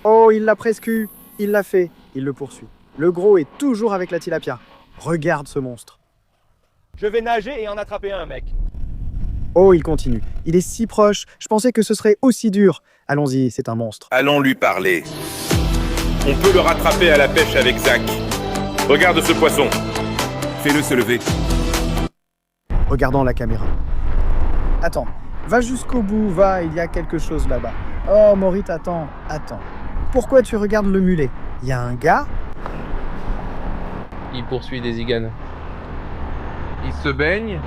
Oh, il l'a presque eu. Il l'a fait. Il le poursuit. Le gros est toujours avec la tilapia. Regarde ce monstre. Je vais nager et en attraper un, mec. Oh, il continue. Il est si proche. Je pensais que ce serait aussi dur. Allons-y, c'est un monstre. Allons lui parler. On peut le rattraper à la pêche avec Zach. Regarde ce poisson. Fais-le se lever. Regardant la caméra. Attends, va jusqu'au bout, va, il y a quelque chose là-bas. Oh, Morit, attends. Pourquoi tu regardes le mulet? Il y a un gars? Il poursuit des iguanes. Il se baigne.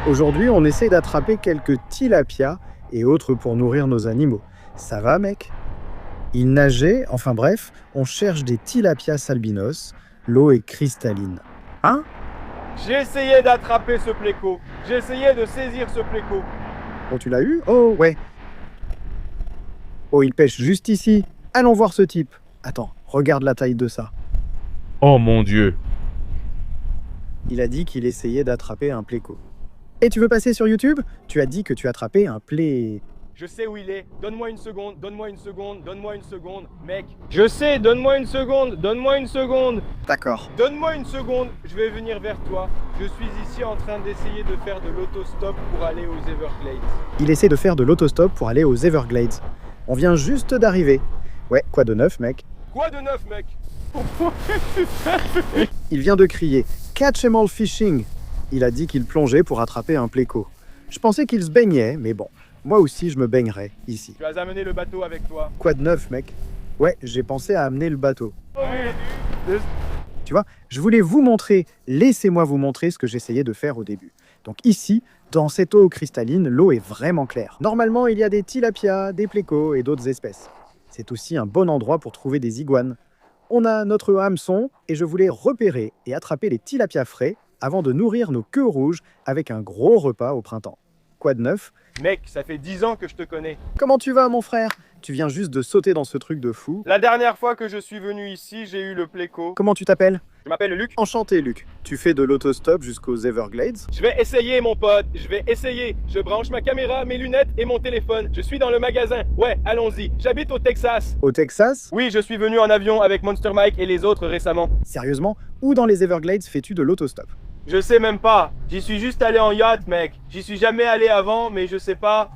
Aujourd'hui, on essaie d'attraper quelques tilapias et autres pour nourrir nos animaux. Ça va, mec? Il nageait, enfin bref, on cherche des tilapias albinos. L'eau est cristalline. Hein? J'ai essayé d'attraper ce pléco. J'ai essayé de saisir ce pléco. Oh, tu l'as eu? Oh, ouais. Oh, il pêche juste ici. Allons voir ce type. Attends, regarde la taille de ça. Oh mon Dieu. Il a dit qu'il essayait d'attraper un pléco. Et tu veux passer sur YouTube? Tu as dit que tu attrapais un plé... Je sais où il est. Donne-moi une seconde, donne-moi une seconde, donne-moi une seconde. Mec, je sais, donne-moi une seconde, donne-moi une seconde. D'accord. Donne-moi une seconde, je vais venir vers toi. Je suis ici en train d'essayer de faire de l'autostop pour aller aux Everglades. Il essaie de faire de l'autostop pour aller aux Everglades. On vient juste d'arriver. Ouais, quoi de neuf, mec? Quoi de neuf, mec? Il vient de crier « Catch 'em all fishing !» Il a dit qu'il plongeait pour attraper un pléco. Je pensais qu'il se baignait, mais bon, moi aussi je me baignerais, ici. Tu as amené le bateau avec toi. Quoi de neuf, mec? Ouais, j'ai pensé à amener le bateau. Tu vois, je voulais vous montrer, laissez-moi vous montrer ce que j'essayais de faire au début. Donc ici, dans cette eau cristalline, l'eau est vraiment claire. Normalement, il y a des tilapias, des plécos et d'autres espèces. C'est aussi un bon endroit pour trouver des iguanes. On a notre hameçon et je voulais repérer et attraper les tilapias frais avant de nourrir nos queues rouges avec un gros repas au printemps. Quoi de neuf? Mec, ça fait 10 ans que je te connais. Comment tu vas, mon frère? Tu viens juste de sauter dans ce truc de fou. La dernière fois que je suis venu ici, j'ai eu le pléco. Comment tu t'appelles? Je m'appelle Luc. Enchanté, Luc. Tu fais de l'autostop jusqu'aux Everglades? Je vais essayer, mon pote. Je vais essayer. Je branche ma caméra, mes lunettes et mon téléphone. Je suis dans le magasin. Ouais, allons-y. J'habite au Texas. Au Texas? Oui, je suis venu en avion avec Monster Mike et les autres récemment. Sérieusement? Où dans les Everglades fais-tu de l'autostop? Je sais même pas. J'y suis juste allé en yacht, mec. J'y suis jamais allé avant, mais je sais pas.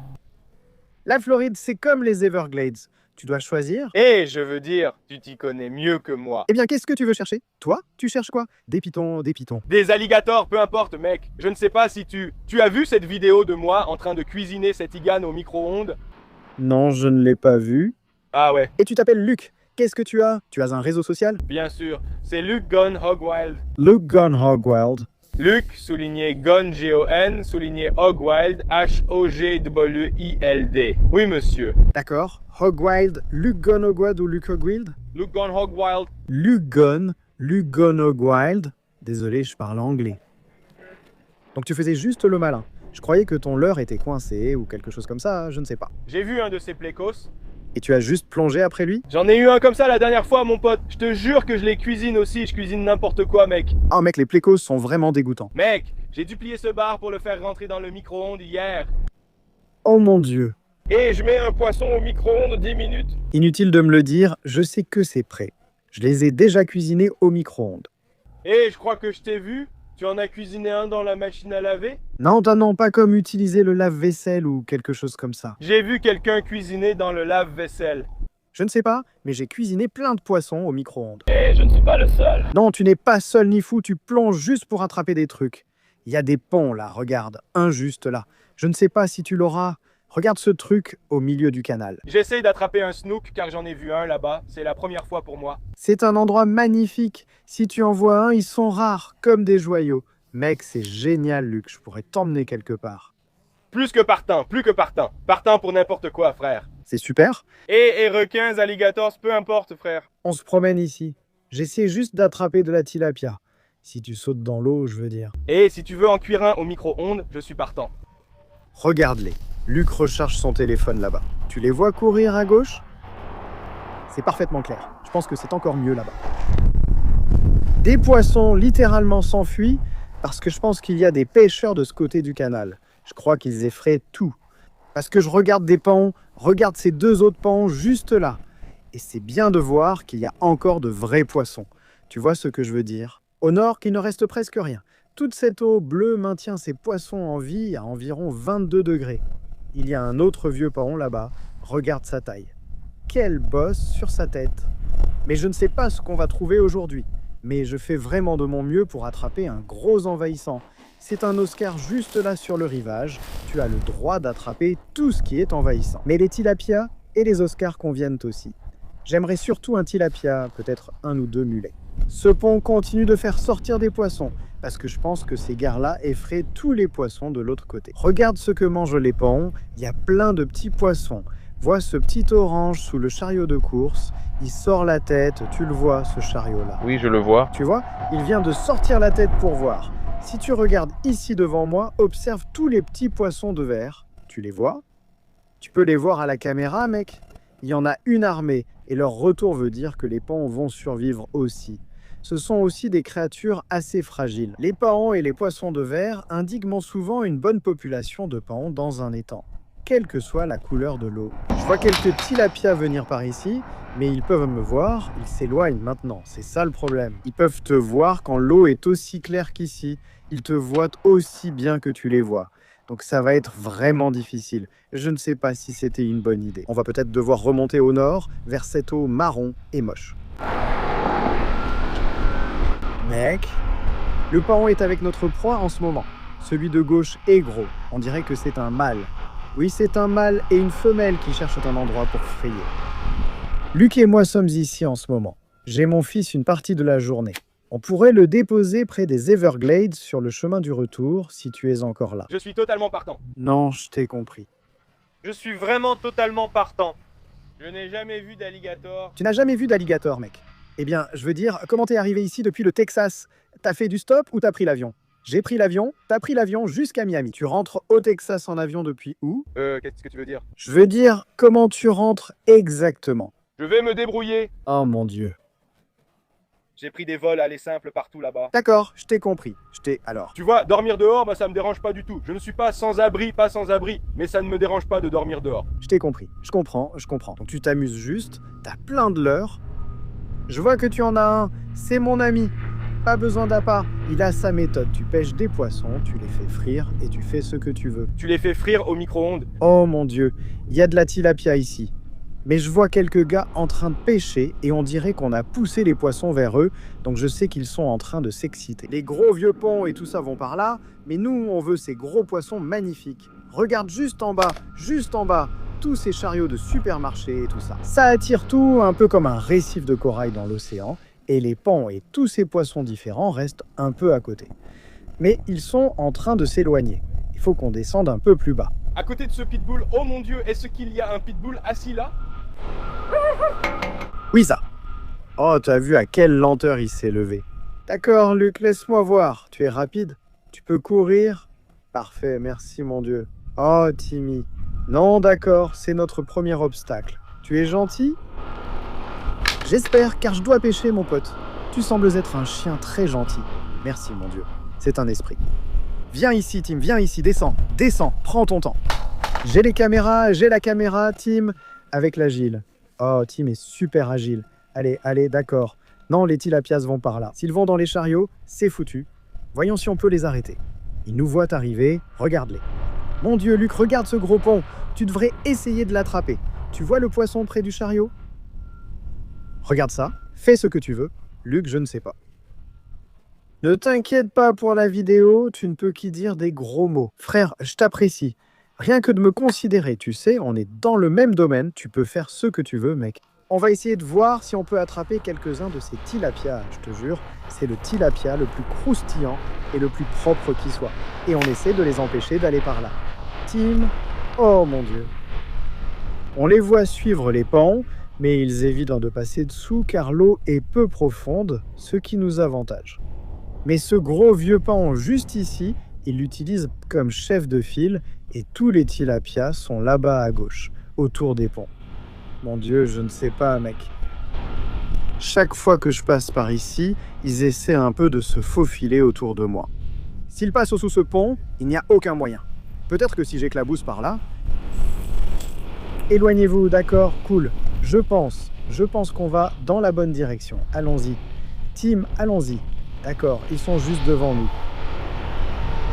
La Floride, c'est comme les Everglades. Tu dois choisir. Et je veux dire, tu t'y connais mieux que moi. Eh bien, qu'est-ce que tu veux chercher? Toi, tu cherches quoi? Des pitons, des pitons. Des alligators, peu importe, mec. Je ne sais pas si tu as vu cette vidéo de moi en train de cuisiner cette iguane au micro-ondes? Non, je ne l'ai pas vu. Ah ouais, Et tu t'appelles Luc. Qu'est-ce que tu as? Tu as un réseau social? bien sûr. C'est Luke Gun Hogwild. Luke Gun Hogwild. Luke, souligné Gun, G-O-N, souligné Hogwild, H-O-G-W-I-L-D. Oui, monsieur. D'accord. Hogwild, Luke Gun Hogwild ou Luke Hogwild? Luke Gun Hogwild. Luke Gun Hogwild. Désolé, je parle anglais. Donc tu faisais juste le malin. Je croyais que ton leurre était coincé ou quelque chose comme ça, je ne sais pas. J'ai vu un de ces plécos. Et tu as juste plongé après lui? J'en ai eu un comme ça la dernière fois, mon pote. Je te jure que je les cuisine aussi. Je cuisine n'importe quoi, mec. Ah mec, les plécos sont vraiment dégoûtants. Mec, j'ai duplié ce bar pour le faire rentrer dans le micro-ondes hier. Oh mon Dieu. Et je mets un poisson au micro-ondes 10 minutes. Inutile de me le dire, je sais que c'est prêt. Je les ai déjà cuisinés au micro-ondes. Et je crois que je t'ai vu. Tu en as cuisiné un dans la machine à laver? Non, pas comme utiliser le lave-vaisselle ou quelque chose comme ça. J'ai vu quelqu'un cuisiner dans le lave-vaisselle. Je ne sais pas, mais j'ai cuisiné plein de poissons au micro-ondes. Et je ne suis pas le seul. Non, tu n'es pas seul ni fou, tu plonges juste pour attraper des trucs. Il y a des ponts là, regarde, un juste là. Je ne sais pas si tu l'auras. Regarde ce truc au milieu du canal. J'essaye d'attraper un snook car j'en ai vu un là-bas. C'est la première fois pour moi. C'est un endroit magnifique. Si tu en vois un, ils sont rares, comme des joyaux. Mec, c'est génial, Luc. Je pourrais t'emmener quelque part. Plus que partant, plus que partant. Partant pour n'importe quoi, frère. C'est super. Et requins, alligators, peu importe, frère. On se promène ici. J'essaie juste d'attraper de la tilapia. Si tu sautes dans l'eau, je veux dire. Et si tu veux en cuire un au micro-ondes, je suis partant. Regarde-les. Luc recharge son téléphone là-bas. Tu les vois courir à gauche? C'est parfaitement clair. Je pense que c'est encore mieux là-bas. Des poissons littéralement s'enfuient parce que je pense qu'il y a des pêcheurs de ce côté du canal. Je crois qu'ils effraient tout. Parce que je regarde des pans, regarde ces deux autres pans juste là. Et c'est bien de voir qu'il y a encore de vrais poissons. Tu vois ce que je veux dire? Au nord, qu'il ne reste presque rien. Toute cette eau bleue maintient ces poissons en vie à environ 22 degrés. Il y a un autre vieux paon là-bas. Regarde sa taille. Quelle bosse sur sa tête! Mais je ne sais pas ce qu'on va trouver aujourd'hui. Mais je fais vraiment de mon mieux pour attraper un gros envahissant. C'est un Oscar juste là sur le rivage. Tu as le droit d'attraper tout ce qui est envahissant. Mais les tilapias et les Oscars conviennent aussi. J'aimerais surtout un tilapia, peut-être un ou deux mulets. Ce pont continue de faire sortir des poissons, parce que je pense que ces gares-là effraient tous les poissons de l'autre côté. Regarde ce que mangent les paons, il y a plein de petits poissons. Vois ce petit orange sous le chariot de course, il sort la tête, tu le vois ce chariot-là. Oui, je le vois. Tu vois, il vient de sortir la tête pour voir. Si tu regardes ici devant moi, observe tous les petits poissons de verre. Tu les vois? Tu peux les voir à la caméra, mec? Il y en a une armée, et leur retour veut dire que les paons vont survivre aussi. Ce sont aussi des créatures assez fragiles. Les paons et les poissons de verre indiquent souvent une bonne population de paons dans un étang, quelle que soit la couleur de l'eau. Je vois quelques tilapias venir par ici, mais ils peuvent me voir, ils s'éloignent maintenant, c'est ça le problème. Ils peuvent te voir quand l'eau est aussi claire qu'ici, ils te voient aussi bien que tu les vois. Donc ça va être vraiment difficile. Je ne sais pas si c'était une bonne idée. On va peut-être devoir remonter au nord, vers cette eau marron et moche. Mec, le paon est avec notre proie en ce moment. Celui de gauche est gros. On dirait que c'est un mâle. Oui, c'est un mâle et une femelle qui cherchent un endroit pour frayer. Luc et moi sommes ici en ce moment. J'ai mon fils une partie de la journée. On pourrait le déposer près des Everglades sur le chemin du retour si tu es encore là. Je suis totalement partant. Non, je t'ai compris. Je suis vraiment totalement partant. Je n'ai jamais vu d'alligator. Tu n'as jamais vu d'alligator, mec? Eh bien, je veux dire, comment t'es arrivé ici depuis le Texas? T'as fait du stop ou t'as pris l'avion? J'ai pris l'avion, t'as pris l'avion jusqu'à Miami. Tu rentres au Texas en avion depuis où? Qu'est-ce que tu veux dire? Je veux dire, comment tu rentres exactement? Je vais me débrouiller. Oh mon Dieu. J'ai pris des vols aller simples partout là-bas. D'accord, je t'ai compris. Alors. Tu vois, dormir dehors, ça me dérange pas du tout. Je ne suis pas sans abri, mais ça ne me dérange pas de dormir dehors. Je t'ai compris. Je comprends. Donc tu t'amuses juste, t'as plein de leurres. Je vois que tu en as un. C'est mon ami. Pas besoin d'appât. Il a sa méthode. Tu pêches des poissons, tu les fais frire et tu fais ce que tu veux. Tu les fais frire au micro-ondes. Oh mon Dieu, il y a de la tilapia ici. Mais je vois quelques gars en train de pêcher et on dirait qu'on a poussé les poissons vers eux, donc je sais qu'ils sont en train de s'exciter. Les gros vieux ponts et tout ça vont par là, mais nous, on veut ces gros poissons magnifiques. Regarde juste en bas, tous ces chariots de supermarché et tout ça. Ça attire tout un peu comme un récif de corail dans l'océan, et les ponts et tous ces poissons différents restent un peu à côté. Mais ils sont en train de s'éloigner. Il faut qu'on descende un peu plus bas. À côté de ce pitbull, oh mon Dieu, est-ce qu'il y a un pitbull assis là? Oui, ça. Oh, t'as vu à quelle lenteur il s'est levé. D'accord, Luc, laisse-moi voir. Tu es rapide? Tu peux courir? Parfait, merci mon Dieu. Oh, Timmy. Non, d'accord, c'est notre premier obstacle. Tu es gentil? J'espère, car je dois pêcher, mon pote. Tu sembles être un chien très gentil. Merci, mon Dieu. C'est un esprit. Viens ici, Tim, viens ici, descends, prends ton temps. J'ai la caméra, Tim, avec l'agile. Oh, Tim est super agile. Allez, d'accord. Non, les tilapias vont par là. S'ils vont dans les chariots, c'est foutu. Voyons si on peut les arrêter. Ils nous voient arriver, regarde-les. Mon Dieu, Luc, regarde ce gros pont. Tu devrais essayer de l'attraper. Tu vois le poisson près du chariot? Regarde ça, fais ce que tu veux. Luc, je ne sais pas. Ne t'inquiète pas pour la vidéo, tu ne peux qu'y dire des gros mots. Frère, je t'apprécie. Rien que de me considérer, tu sais, on est dans le même domaine, tu peux faire ce que tu veux, mec. On va essayer de voir si on peut attraper quelques-uns de ces tilapias, je te jure. C'est le tilapia le plus croustillant et le plus propre qui soit. Et on essaie de les empêcher d'aller par là. Tim, oh mon Dieu. On les voit suivre les paons, mais ils évitent de passer dessous car l'eau est peu profonde, ce qui nous avantage. Mais ce gros vieux paon juste ici, il l'utilise comme chef de file et tous les tilapias sont là-bas à gauche, autour des ponts. Mon Dieu, je ne sais pas, mec. Chaque fois que je passe par ici, ils essaient un peu de se faufiler autour de moi. S'ils passent sous ce pont, il n'y a aucun moyen. Peut-être que si j'éclabousse par là... Éloignez-vous, d'accord, cool. Je pense qu'on va dans la bonne direction. Allons-y. Team, allons-y. D'accord, ils sont juste devant nous.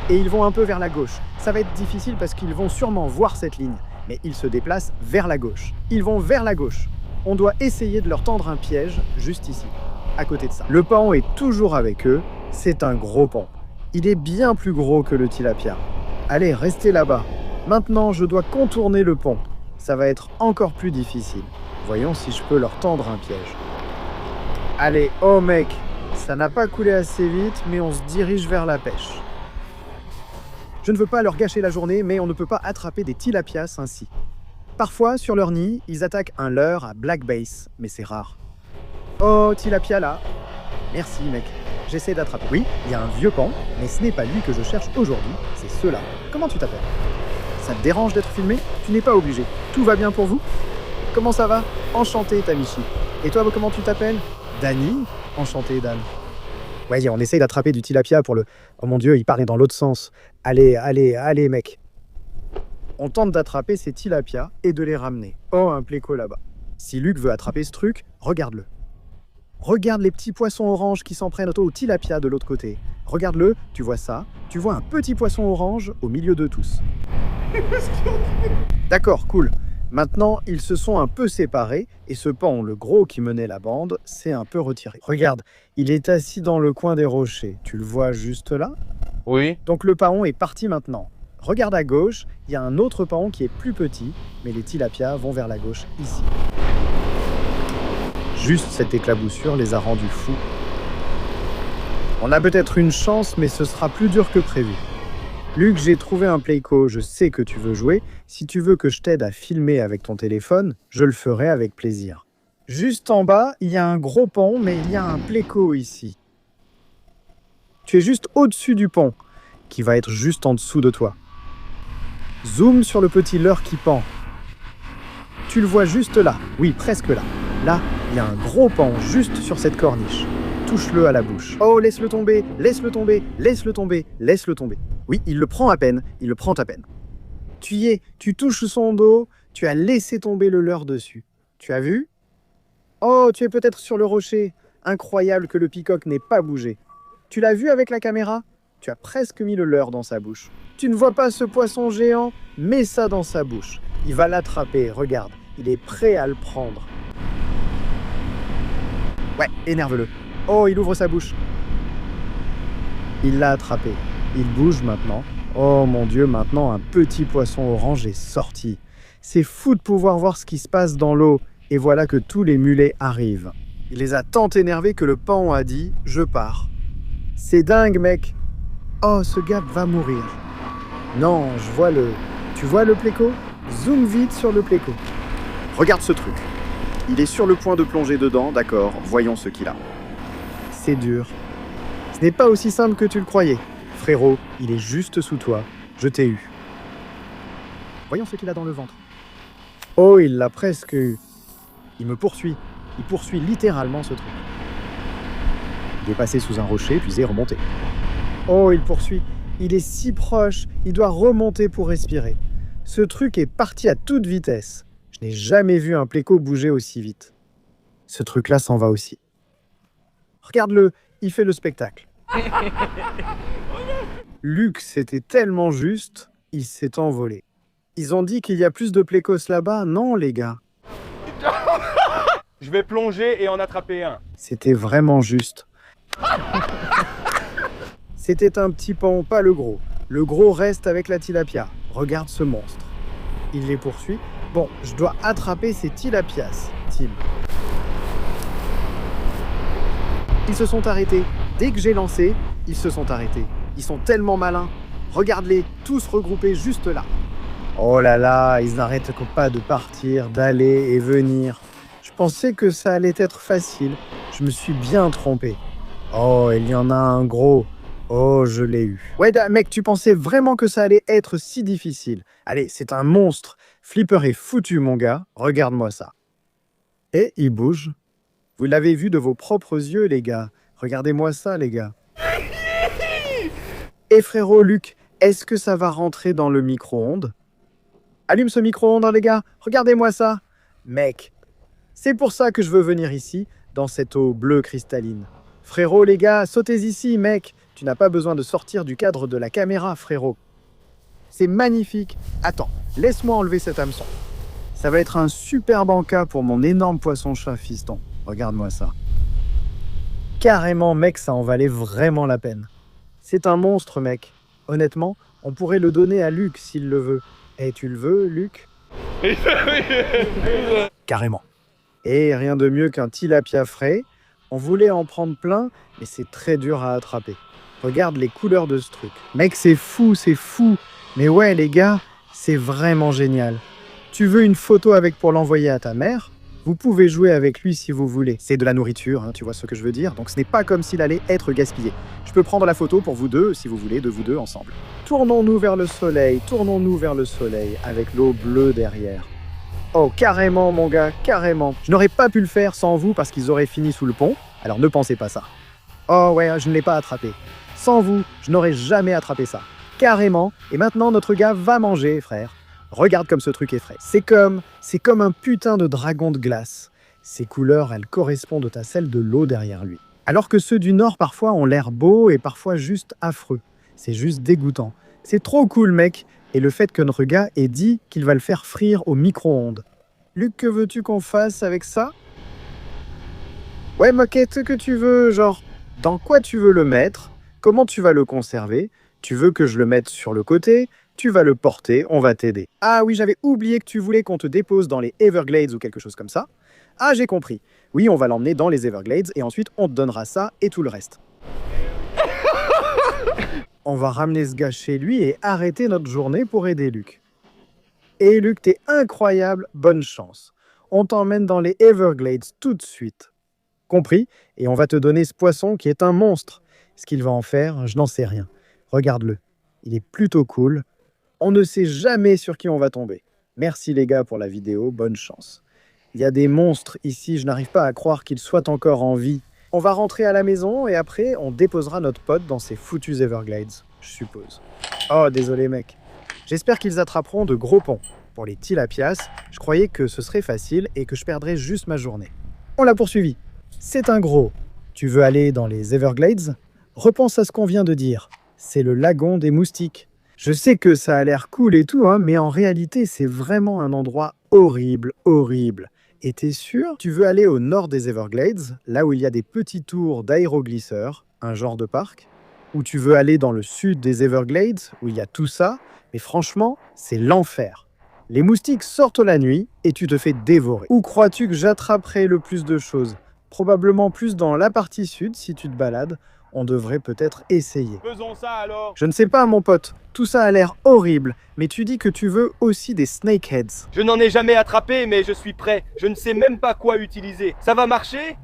Et ils vont un peu vers la gauche. Ça va être difficile parce qu'ils vont sûrement voir cette ligne. Mais ils se déplacent vers la gauche. Ils vont vers la gauche. On doit essayer de leur tendre un piège juste ici, à côté de ça. Le paon est toujours avec eux. C'est un gros paon. Il est bien plus gros que le tilapia. Allez, restez là-bas. Maintenant, je dois contourner le pont. Ça va être encore plus difficile. Voyons si je peux leur tendre un piège. Allez, oh mec, ça n'a pas coulé assez vite, mais on se dirige vers la pêche. Je ne veux pas leur gâcher la journée, mais on ne peut pas attraper des tilapias ainsi. Parfois, sur leur nid, ils attaquent un leurre à black bass, mais c'est rare. Oh, tilapia là. Merci mec, j'essaie d'attraper. Oui, il y a un vieux pan, mais ce n'est pas lui que je cherche aujourd'hui, c'est ceux-là. Comment tu t'appelles? Ça te dérange d'être filmé? Tu n'es pas obligé. Tout va bien pour vous? Comment ça va? Enchanté, Tamichi. Et toi, comment tu t'appelles? Dani? Enchanté, Dan. Ouais, on essaye d'attraper du tilapia pour le... Oh mon Dieu, il parlait dans l'autre sens. Allez, mec. On tente d'attraper ces tilapias et de les ramener. Oh, un pléco là-bas. Si Luc veut attraper ce truc, regarde-le. Regarde les petits poissons oranges qui s'en prennent au tilapia de l'autre côté. Regarde-le, tu vois ça? Tu vois un petit poisson orange au milieu de tous. D'accord, cool. Maintenant, ils se sont un peu séparés et ce paon, le gros qui menait la bande, s'est un peu retiré. Regarde, il est assis dans le coin des rochers. Tu le vois juste là? Oui. Donc le paon est parti maintenant. Regarde à gauche, il y a un autre paon qui est plus petit, mais les tilapias vont vers la gauche ici. Juste cette éclaboussure les a rendus fous. On a peut-être une chance, mais ce sera plus dur que prévu. Luc, j'ai trouvé un playco, je sais que tu veux jouer. Si tu veux que je t'aide à filmer avec ton téléphone, je le ferai avec plaisir. Juste en bas, il y a un gros pont, mais il y a un playco ici. Tu es juste au-dessus du pont, qui va être juste en dessous de toi. Zoom sur le petit leurre qui pend. Tu le vois juste là, oui, presque là. Là, il y a un gros pont juste sur cette corniche. Touche-le à la bouche. Oh, laisse-le tomber, laisse-le tomber, laisse-le tomber, laisse-le tomber. Oui, il le prend à peine, il le prend à peine. Tu y es, tu touches son dos, tu as laissé tomber le leurre dessus. Tu as vu? Oh, tu es peut-être sur le rocher. Incroyable que le peacock n'ait pas bougé. Tu l'as vu avec la caméra? Tu as presque mis le leurre dans sa bouche. Tu ne vois pas ce poisson géant? Mets ça dans sa bouche. Il va l'attraper, regarde. Il est prêt à le prendre. Ouais, énerve-le. Oh, il ouvre sa bouche. Il l'a attrapé. Il bouge maintenant. Oh mon Dieu, maintenant un petit poisson orange est sorti. C'est fou de pouvoir voir ce qui se passe dans l'eau. Et voilà que tous les mulets arrivent. Il les a tant énervés que le paon a dit « Je pars ». C'est dingue, mec. Oh, ce gars va mourir. Non, je vois le... Tu vois le pléco? Zoom vite sur le pléco. Regarde ce truc. Il est sur le point de plonger dedans, d'accord, voyons ce qu'il a. C'est dur. Ce n'est pas aussi simple que tu le croyais. Frérot, il est juste sous toi. Je t'ai eu. Voyons ce qu'il a dans le ventre. Oh, il l'a presque eu. Il me poursuit. Il poursuit littéralement ce truc. Il est passé sous un rocher, puis est remonté. Oh, il poursuit. Il est si proche. Il doit remonter pour respirer. Ce truc est parti à toute vitesse. Je n'ai jamais vu un pléco bouger aussi vite. Ce truc-là s'en va aussi. Regarde-le, il fait le spectacle. Luc, c'était tellement juste, il s'est envolé. Ils ont dit qu'il y a plus de plécos là-bas? Non, les gars. Je vais plonger et en attraper un. C'était vraiment juste. C'était un petit paon, pas le gros. Le gros reste avec la tilapia. Regarde ce monstre. Il les poursuit. Bon, je dois attraper ces tilapias, Tim. Ils se sont arrêtés. Dès que j'ai lancé, ils se sont arrêtés. Ils sont tellement malins. Regarde-les, tous regroupés juste là. Oh là là, ils n'arrêtent pas de partir, d'aller et venir. Je pensais que ça allait être facile. Je me suis bien trompé. Oh, il y en a un gros. Oh, je l'ai eu. Ouais, mec, tu pensais vraiment que ça allait être si difficile. Allez, c'est un monstre. Flipper est foutu, mon gars. Regarde-moi ça. Et il bouge. Vous l'avez vu de vos propres yeux, les gars. Regardez-moi ça, les gars. Et frérot Luc, est-ce que ça va rentrer dans le micro-ondes? Allume ce micro-ondes, les gars. Regardez-moi ça. Mec, C'est pour ça que je veux venir ici, dans cette eau bleue cristalline. Frérot, les gars, sautez ici, mec. Tu n'as pas besoin de sortir du cadre de la caméra, frérot. C'est magnifique. Attends, laisse-moi enlever cet hameçon. Ça va être un super banca pour mon énorme poisson-chat, fiston. Regarde-moi ça. Carrément, mec, ça en valait vraiment la peine. C'est un monstre, mec. Honnêtement, on pourrait le donner à Luc s'il le veut. Et tu le veux, Luc? Carrément. Et rien de mieux qu'un tilapia frais. On voulait en prendre plein, mais c'est très dur à attraper. Regarde les couleurs de ce truc. Mec, c'est fou, c'est fou. Mais ouais, les gars, c'est vraiment génial. Tu veux une photo avec pour l'envoyer à ta mère? Vous pouvez jouer avec lui si vous voulez. C'est de la nourriture, hein, tu vois ce que je veux dire. Donc ce n'est pas comme s'il allait être gaspillé. Je peux prendre la photo pour vous deux, si vous voulez, de vous deux ensemble. Tournons-nous vers le soleil, avec l'eau bleue derrière. Oh, carrément, mon gars, carrément. Je n'aurais pas pu le faire sans vous parce qu'ils auraient fini sous le pont. Alors ne pensez pas ça. Oh ouais, je ne l'ai pas attrapé. Sans vous, je n'aurais jamais attrapé ça. Carrément. Et maintenant, notre gars va manger, frère. Regarde comme ce truc est frais. C'est comme un putain de dragon de glace. Ces couleurs, elles correspondent à celles de l'eau derrière lui. Alors que ceux du Nord, parfois, ont l'air beaux et parfois juste affreux. C'est juste dégoûtant. C'est trop cool, mec. Et le fait que notre gars ait dit qu'il va le faire frire au micro-ondes. Luc, que veux-tu qu'on fasse avec ça? Ouais, moquette, ce que tu veux, genre, dans quoi tu veux le mettre? Comment tu vas le conserver? Tu veux que je le mette sur le côté? Tu vas le porter, on va t'aider. Ah oui, j'avais oublié que tu voulais qu'on te dépose dans les Everglades ou quelque chose comme ça. Ah, j'ai compris. Oui, on va l'emmener dans les Everglades et ensuite on te donnera ça et tout le reste. On va ramener ce gars chez lui et arrêter notre journée pour aider Luc. Et Luc, t'es incroyable, bonne chance. On t'emmène dans les Everglades tout de suite. Compris? Et on va te donner ce poisson qui est un monstre. Ce qu'il va en faire, je n'en sais rien. Regarde-le. Il est plutôt cool. On ne sait jamais sur qui on va tomber. Merci les gars pour la vidéo, bonne chance. Il y a des monstres ici, je n'arrive pas à croire qu'ils soient encore en vie. On va rentrer à la maison et après, on déposera notre pote dans ces foutus Everglades, je suppose. Oh, désolé mec. J'espère qu'ils attraperont de gros ponts. Pour les tilapias, je croyais que ce serait facile et que je perdrais juste ma journée. On l'a poursuivi. C'est un gros. Tu veux aller dans les Everglades? Repense à ce qu'on vient de dire. C'est le lagon des moustiques. Je sais que ça a l'air cool et tout, hein, mais en réalité, c'est vraiment un endroit horrible, horrible. Et t'es sûr? Tu veux aller au nord des Everglades, là où il y a des petits tours d'aéroglisseurs, un genre de parc? Ou tu veux aller dans le sud des Everglades, où il y a tout ça? Mais franchement, c'est l'enfer. Les moustiques sortent la nuit et tu te fais dévorer. Où crois-tu que j'attraperai le plus de choses? Probablement plus dans la partie sud, si tu te balades. On devrait peut-être essayer. Faisons ça alors. Je ne sais pas, mon pote. Tout ça a l'air horrible. Mais tu dis que tu veux aussi des snakeheads. Je n'en ai jamais attrapé, mais je suis prêt. Je ne sais même pas quoi utiliser. Ça va marcher?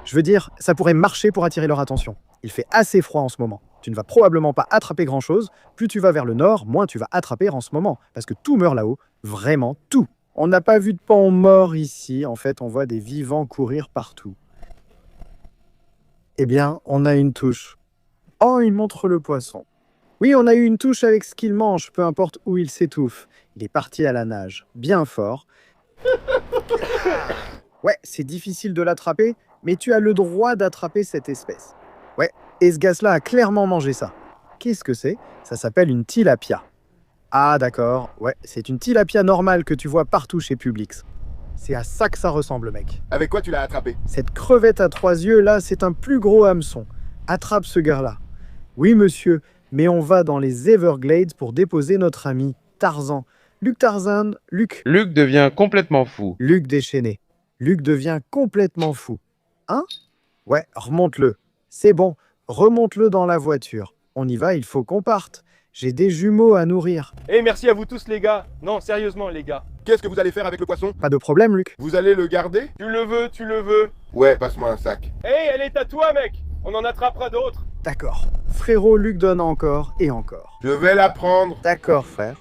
Je veux dire, ça pourrait marcher pour attirer leur attention. Il fait assez froid en ce moment. Tu ne vas probablement pas attraper grand-chose. Plus tu vas vers le nord, moins tu vas attraper en ce moment. Parce que tout meurt là-haut. Vraiment tout. On n'a pas vu de pan mort ici. En fait, on voit des vivants courir partout. Eh bien, on a une touche. Oh, il montre le poisson. Oui, on a eu une touche avec ce qu'il mange, peu importe où il s'étouffe. Il est parti à la nage, bien fort. Ouais, c'est difficile de l'attraper, mais tu as le droit d'attraper cette espèce. Ouais, et ce gars-là a clairement mangé ça. Qu'est-ce que c'est? Ça s'appelle une tilapia. Ah d'accord, ouais, c'est une tilapia normale que tu vois partout chez Publix. C'est à ça que ça ressemble, mec. Avec quoi tu l'as attrapé? Cette crevette à 3 yeux, là, c'est un plus gros hameçon. Attrape ce gars-là. Oui, monsieur, mais on va dans les Everglades pour déposer notre ami Tarzan. Luc Tarzan, Luc. Luc devient complètement fou. Luc déchaîné. Luc devient complètement fou. Hein? Ouais, remonte-le. C'est bon, remonte-le dans la voiture. On y va, il faut qu'on parte. J'ai des jumeaux à nourrir. Eh, merci à vous tous les gars. Non, sérieusement les gars. Qu'est-ce que vous allez faire avec le poisson? Pas de problème, Luc. Vous allez le garder? Tu le veux, tu le veux. Ouais, passe-moi un sac. Eh, elle est à toi mec. On en attrapera d'autres. D'accord. Frérot, Luc donne encore et encore. Je vais la prendre. D'accord, frère.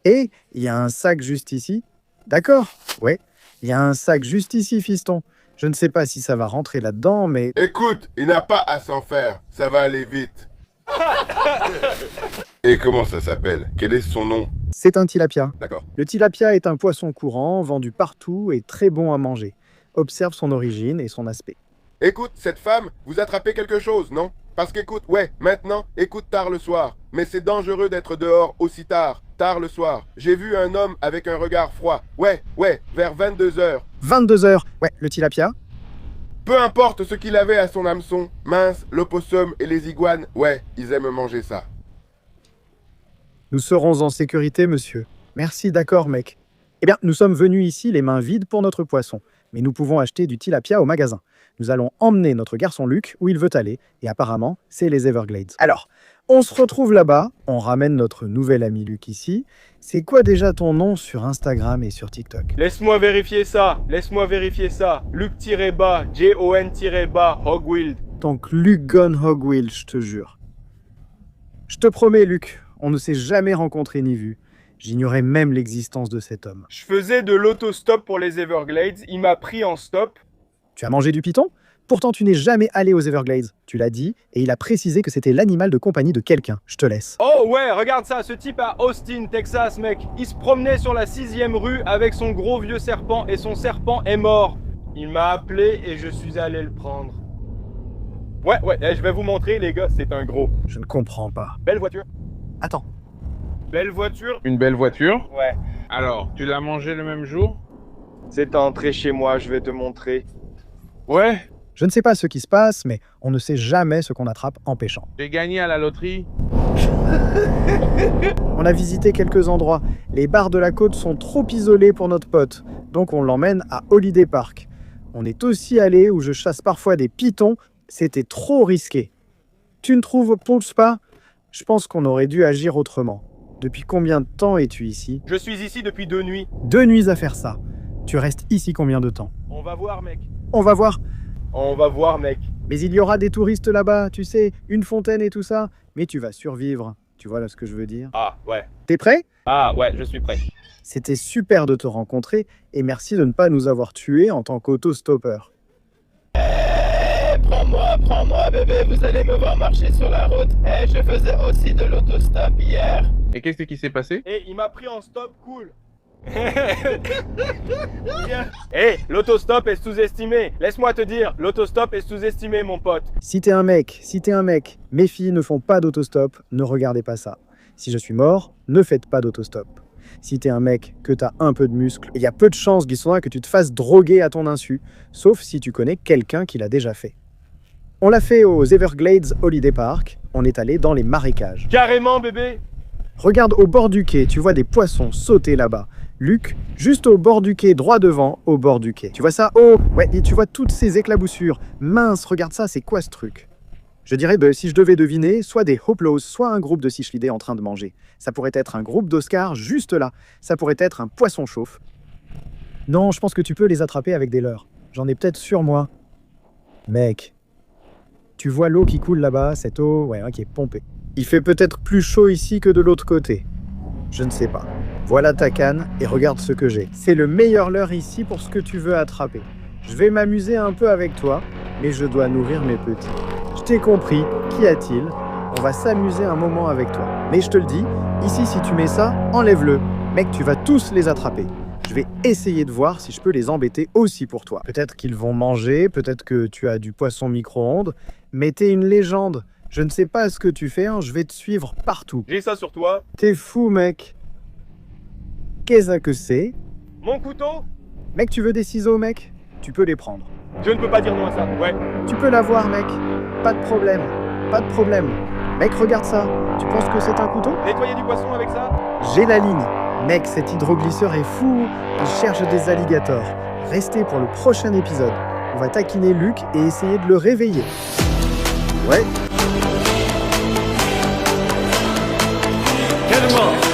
Et il y a un sac juste ici. D'accord. Ouais. Il y a un sac juste ici, fiston. Je ne sais pas si ça va rentrer là-dedans, mais... Écoute, il n'a pas à s'en faire. Ça va aller vite. Et comment ça s'appelle? Quel est son nom? C'est un tilapia. D'accord. Le tilapia est un poisson courant, vendu partout et très bon à manger. Observe son origine et son aspect. Écoute, cette femme, vous attrapez quelque chose, non? Parce qu'écoute, ouais, maintenant, écoute tard le soir. Mais c'est dangereux d'être dehors aussi tard le soir. J'ai vu un homme avec un regard froid. Ouais, vers 22h. 22h. Ouais, le tilapia. Peu importe ce qu'il avait à son hameçon, mince, l'opossum et les iguanes, ouais, ils aiment manger ça. Nous serons en sécurité, monsieur. Merci, d'accord, mec. Eh bien, nous sommes venus ici les mains vides pour notre poisson. Mais nous pouvons acheter du tilapia au magasin. Nous allons emmener notre garçon Luc où il veut aller. Et apparemment, c'est les Everglades. Alors, on se retrouve là-bas. On ramène notre nouvel ami Luc ici. C'est quoi déjà ton nom sur Instagram et sur TikTok? Laisse-moi vérifier ça. Luc-bas, Jon-bas, Hogwild. Donc, Luc Gone Hogwill, je te jure. Je te promets, Luc, on ne s'est jamais rencontré ni vu. J'ignorais même l'existence de cet homme. Je faisais de l'autostop pour les Everglades. Il m'a pris en stop. Tu as mangé du python? Pourtant, tu n'es jamais allé aux Everglades. Tu l'as dit, et il a précisé que c'était l'animal de compagnie de quelqu'un. Je te laisse. Oh ouais, regarde ça, ce type à Austin, Texas, mec. Il se promenait sur la 6e rue avec son gros vieux serpent et son serpent est mort. Il m'a appelé et je suis allé le prendre. Ouais, je vais vous montrer les gars, c'est un gros. Je ne comprends pas. Belle voiture. Attends. Belle voiture. Une belle voiture. Ouais. Alors, tu l'as mangé le même jour? C'est entré chez moi, je vais te montrer. Ouais. Je ne sais pas ce qui se passe, mais on ne sait jamais ce qu'on attrape en pêchant. J'ai gagné à la loterie. On a visité quelques endroits. Les bars de la côte sont trop isolés pour notre pote, donc on l'emmène à Holiday Park. On est aussi allé où je chasse parfois des pythons. C'était trop risqué. Tu ne trouves pas? Je pense qu'on aurait dû agir autrement. Depuis combien de temps es-tu ici? Je suis ici depuis 2 nuits. 2 nuits à faire ça. Tu restes ici combien de temps? On va voir, mec. On va voir. On va voir, mec. Mais il y aura des touristes là-bas, tu sais, une fontaine et tout ça. Mais tu vas survivre. Tu vois là ce que je veux dire? Ah, ouais. T'es prêt? Ah, ouais, je suis prêt. C'était super de te rencontrer et merci de ne pas nous avoir tués en tant qu'autostoppeur. Prends-moi, bébé, vous allez me voir marcher sur la route. Je faisais aussi de l'autostop hier. Et qu'est-ce qui s'est passé? Et il m'a pris en stop cool. L'autostop est sous-estimé. Laisse-moi te dire, l'autostop est sous-estimé, mon pote. Si t'es un mec, mes filles ne font pas d'autostop, ne regardez pas ça. Si je suis mort, ne faites pas d'autostop. Si t'es un mec, que t'as un peu de muscle, il y a peu de chances, Guissona, que tu te fasses droguer à ton insu, sauf si tu connais quelqu'un qui l'a déjà fait. On l'a fait aux Everglades Holiday Park, on est allé dans les marécages. Carrément, bébé. Regarde au bord du quai, tu vois des poissons sauter là-bas. Luc, juste au bord du quai, droit devant, au bord du quai. Tu vois ça? Oh, ouais, et tu vois toutes ces éclaboussures. Mince, regarde ça, c'est quoi ce truc? Je dirais, si je devais deviner, soit des hoplos, soit un groupe de cichlidés en train de manger. Ça pourrait être un groupe d'Oscar juste là. Ça pourrait être un poisson chauffe. Non, je pense que tu peux les attraper avec des leurres. J'en ai peut-être sur moi. Mec, tu vois l'eau qui coule là-bas, cette eau, ouais, qui est pompée. Il fait peut-être plus chaud ici que de l'autre côté. Je ne sais pas. Voilà ta canne et regarde ce que j'ai. C'est le meilleur leurre ici pour ce que tu veux attraper. Je vais m'amuser un peu avec toi, mais je dois nourrir mes petits. Je t'ai compris, qu'y a-t-il? On va s'amuser un moment avec toi. Mais je te le dis, ici si tu mets ça, enlève-le. Mec, tu vas tous les attraper. Je vais essayer de voir si je peux les embêter aussi pour toi. Peut-être qu'ils vont manger, peut-être que tu as du poisson micro-ondes, mais t'es une légende. Je ne sais pas ce que tu fais, je vais te suivre partout. J'ai ça sur toi. T'es fou, mec. Qu'est-ce que c'est? Mon couteau? Mec, tu veux des ciseaux, mec? Tu peux les prendre. Je ne peux pas dire non à ça, ouais. Tu peux l'avoir, mec. Pas de problème. Pas de problème. Mec, regarde ça. Tu penses que c'est un couteau? Nettoyer du poisson avec ça? J'ai la ligne. Mec, cet hydroglisseur est fou. Il cherche des alligators. Restez pour le prochain épisode. On va taquiner Luc et essayer de le réveiller. Ouais. Calme-moi.